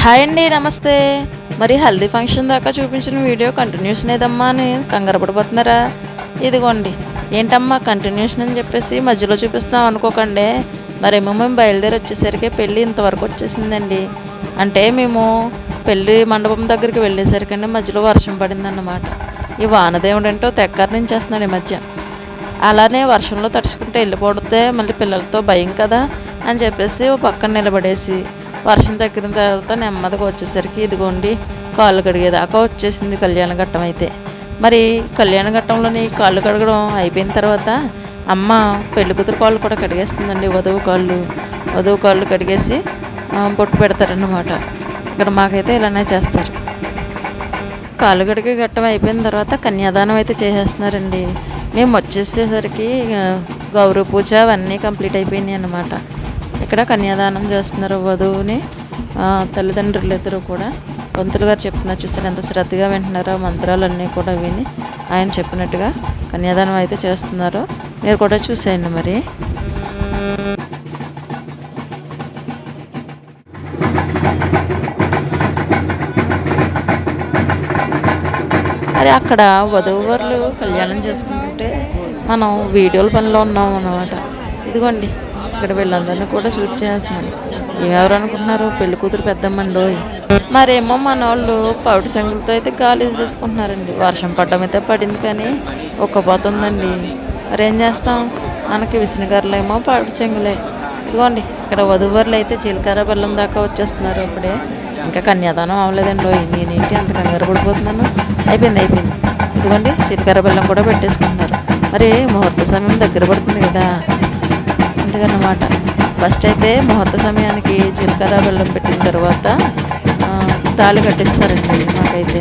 Hi అండి, నమస్తే. మరి హల్దీ ఫంక్షన్ దాకా చూపించిన వీడియో కంటిన్యూషన్ ఏదమ్మా అని కంగారు పడిపోతున్నారా? ఇదిగోండి. ఏంటమ్మా కంటిన్యూషన్ అని చెప్పేసి మధ్యలో చూపిస్తాం అనుకోకండి. మరేమో మేము బయలుదేరి వచ్చేసరికి పెళ్ళి ఇంతవరకు వచ్చేసిందండి. అంటే మేము పెళ్ళి మండపం దగ్గరికి వెళ్ళేసరికండి మధ్యలో వర్షం పడిందన్నమాట. ఈ వానదేవుడు ఏంటో తెక్కారి నుంచి చేస్తున్నాడు ఈ మధ్య. అలానే వర్షంలో తడుచుకుంటే వెళ్ళిపోతే మళ్ళీ పిల్లలతో భయం కదా అని చెప్పేసి ఓ పక్కన నిలబడేసి వర్షం తగ్గిన తర్వాత నెమ్మదిగా వచ్చేసరికి ఇదిగోండి కాళ్ళు కడిగేదాకా వచ్చేసింది కళ్యాణ ఘట్టం అయితే. మరి కళ్యాణ ఘట్టంలోని కాళ్ళు కడగడం అయిపోయిన తర్వాత అమ్మ పెళ్లి కూతురు కాళ్ళు కూడా కడిగేస్తుందండి. వధువు కాళ్ళు కడిగేసి బొట్టు పెడతారన్నమాట. ఇక్కడ మాకైతే ఇలానే చేస్తారు. కాళ్ళు కడిగే ఘట్టం అయిపోయిన తర్వాత కన్యాదానం అయితే చేసేస్తున్నారండి. మేము వచ్చేసేసరికి గౌరవ పూజ అవన్నీ కంప్లీట్ అయిపోయినాయి అన్నమాట. ఇక్కడ కన్యాదానం చేస్తున్నారు వధువుని. తల్లిదండ్రులు ఇద్దరు కూడా పంతులు గారు చెప్తున్నారు, చూస్తారు ఎంత శ్రద్ధగా వింటున్నారో. మంత్రాలన్నీ కూడా విని ఆయన చెప్పినట్టుగా కన్యాదానం అయితే చేస్తున్నారు. మీరు కూడా చూసేయండి. మరి అక్కడ వధువులు కళ్యాణం చేసుకుంటుంటే మనం వీడియోల పనిలో ఉన్నాం అన్నమాట. ఇదిగోండి ఇక్కడ వీళ్ళందరినీ కూడా షూట్ చేస్తున్నారు. ఏమెవరు అనుకుంటున్నారు? పెళ్లి కూతురు పెద్దమ్మండోయ్. మరేమో మన వాళ్ళు పౌడి సంగులతో అయితే గాలి చేసుకుంటున్నారండి. వర్షం పడ్డం అయితే పడింది కానీ ఒక్కపోతుందండి. మరేం చేస్తాం, మనకి విసనగర్లేమో పౌడి చెంగులే. ఇదిగోండి ఇక్కడ వధువర్లు అయితే జీలకర్ర బెల్లం దాకా వచ్చేస్తున్నారు. అప్పుడే ఇంకా కన్యాదానం అవ్వలేదండి. నేనేంటి అంత కంగారు పడిపోతున్నాను. అయిపోయింది. ఇదిగోండి జీలకర్ర బెల్లం కూడా పెట్టేసుకుంటున్నారు. మరి ముహూర్త సమయం దగ్గర పడుతుంది కదా, అందుకన్నమాట. ఫస్ట్ అయితే ముహూర్త సమయానికి జీలకర్ర బెల్లం పెట్టిన తర్వాత తాళి కట్టిస్తారండి మాకైతే.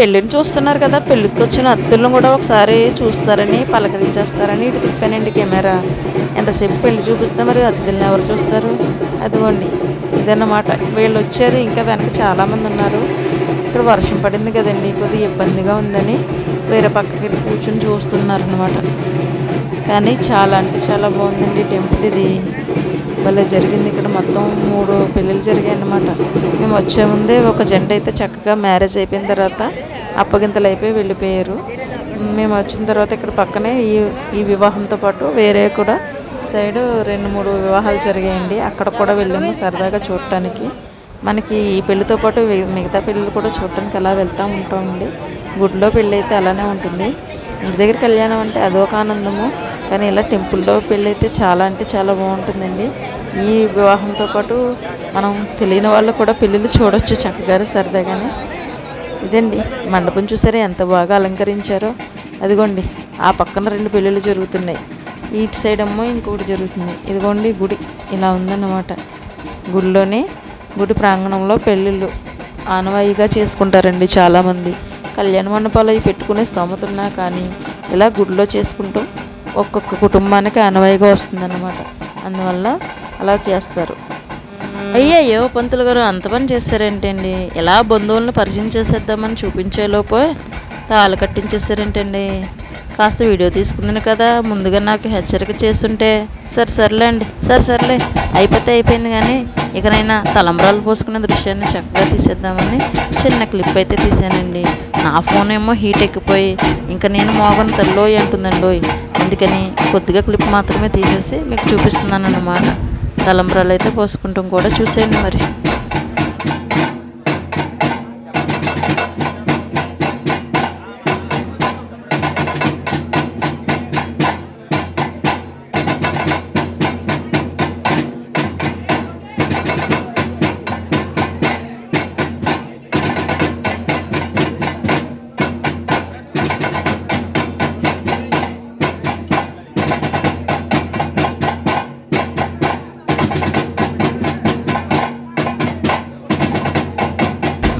పెళ్ళిని చూస్తున్నారు కదా, పెళ్ళికి వచ్చిన అత్తులను కూడా ఒకసారి చూస్తారని పలకరించేస్తారని ఇటు తిప్పానండి కెమెరా. ఎంతసేపు పెళ్లి చూపిస్తే మరి అతిథులను ఎవరు చూస్తారు? అదిగోండి ఇదన్నమాట. వీళ్ళు వచ్చారు, ఇంకా వెనక చాలామంది ఉన్నారు. ఇక్కడ వర్షం పడింది కదండి, కొద్దిగా ఇబ్బందిగా ఉందని వేరే పక్కకి కూర్చొని చూస్తున్నారనమాట. కానీ చాలా అంటే చాలా బాగుందండి టెంపుల్. ఇది భలే జరిగింది. ఇక్కడ మొత్తం 3 పెళ్ళిళ్ళు జరిగాయి అన్నమాట. మేము వచ్చే ముందే ఒక జంట అయితే చక్కగా మ్యారేజ్ అయిపోయిన తర్వాత అప్పగింతలు అయిపోయి వెళ్ళిపోయారు. మేము వచ్చిన తర్వాత ఇక్కడ పక్కనే ఈ వివాహంతో పాటు వేరే కూడా సైడ్ 2-3 వివాహాలు జరిగాయండి. అక్కడ కూడా వెళ్ళాము సరదాగా చూడటానికి. మనకి ఈ పెళ్ళితో పాటు మిగతా పెళ్ళిళ్ళు కూడా చూడటానికి అలా వెళ్తూ ఉంటామండి. గుడిలో పెళ్ళి అయితే అలానే ఉంటుంది. ఇంటి దగ్గర కళ్యాణం అంటే అదొక ఆనందము. కానీ ఇలా టెంపుల్లో పెళ్ళి అయితే చాలా అంటే చాలా బాగుంటుందండి. ఈ వివాహంతో పాటు మనం తెలియని వాళ్ళు కూడా పెళ్ళిళ్ళు చూడొచ్చు చక్కగా సరదాగానే. ఇదండి మండపం చూసారా ఎంత బాగా అలంకరించారో. అదిగోండి ఆ పక్కన 2 పెళ్ళిళ్ళు జరుగుతున్నాయి. ఇటు సైడ్ ఏమో ఇంకొకటి జరుగుతుంది. ఇదిగోండి గుడి ఇలా ఉందన్నమాట. గుడి ప్రాంగణంలో పెళ్ళిళ్ళు ఆనవాయిగా చేసుకుంటారండి చాలామంది. కళ్యాణ మండపాలు అవి పెట్టుకునే స్తోమతున్నా కానీ ఇలా గుడిలో చేసుకుంటూ ఒక్కొక్క కుటుంబానికి ఆనవాయిగా వస్తుందన్నమాట. అందువల్ల అలా చేస్తారు. అయ్యయ్యో పంతులు గారు అంత పని చేశారేంటండి? ఎలా బంధువులను పరిచయం చేసేద్దామని చూపించేలోపు తాళి కట్టించేసారేంటండి? కాస్త వీడియో తీసుకుంది కదా, ముందుగా నాకు హెచ్చరిక చేస్తుంటే సర్లే అయిపోతే అయిపోయింది. కానీ ఇకనైనా తలంబ్రాలు పోసుకునే దృశ్యాన్ని చక్కగా తీసేద్దామని చిన్న క్లిప్ అయితే తీసానండి. నా ఫోన్ ఏమో హీట్ ఎక్కిపోయి ఇంకా నేను మోగన తల్లోయ్ అంటుందండోయ్. అందుకని కొద్దిగా క్లిప్ మాత్రమే తీసేసి మీకు చూపిస్తున్నాను అన్నమాట. తలంబ్రాలు అయితే పోసుకుంటాం కూడా చూసేయండి మరి.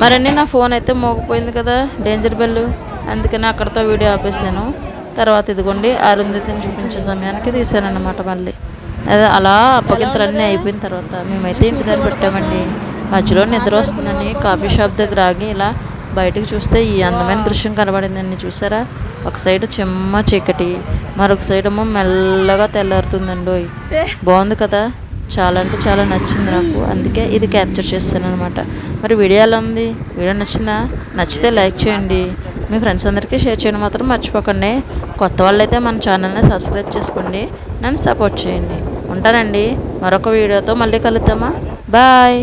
మరండి నా ఫోన్ అయితే మోగిపోయింది కదా, డేంజర్ బెల్. అందుకని అక్కడితో వీడియో ఆపేసాను. తర్వాత ఇదిగోండి అరుంధతిని చూపించే సమయానికి తీసానన్నమాట. మళ్ళీ అదే అలా అప్పగింతలన్నీ అయిపోయిన తర్వాత మేమైతే ఇంటి దగ్గర పెట్టామండి. మధ్యలో నిద్ర వస్తుందని కాఫీ షాప్ దగ్గర ఆగి ఇలా బయటకు చూస్తే ఈ అందమైన దృశ్యం కనబడిందండి. చూసారా, ఒక సైడ్ చిమ్మ చీకటి, మరొక సైడ్ ఏమో మెల్లగా తెల్లారుతుందండి. బాగుంది కదా, చాలా అంటే చాలా నచ్చింది నాకు. అందుకే ఇది క్యాప్చర్ చేస్తాను అనమాట. మరి వీడియో ఎలా ఉంది? వీడియో నచ్చిందా? నచ్చితే లైక్ చేయండి, మీ ఫ్రెండ్స్ అందరికీ షేర్ చేయడం మాత్రం మర్చిపోకండి. కొత్త వాళ్ళైతే మన ఛానల్ని సబ్స్క్రైబ్ చేసుకోండి, నన్ను సపోర్ట్ చేయండి. ఉంటానండి, మరొక వీడియోతో మళ్ళీ కలుద్దామా. బాయ్.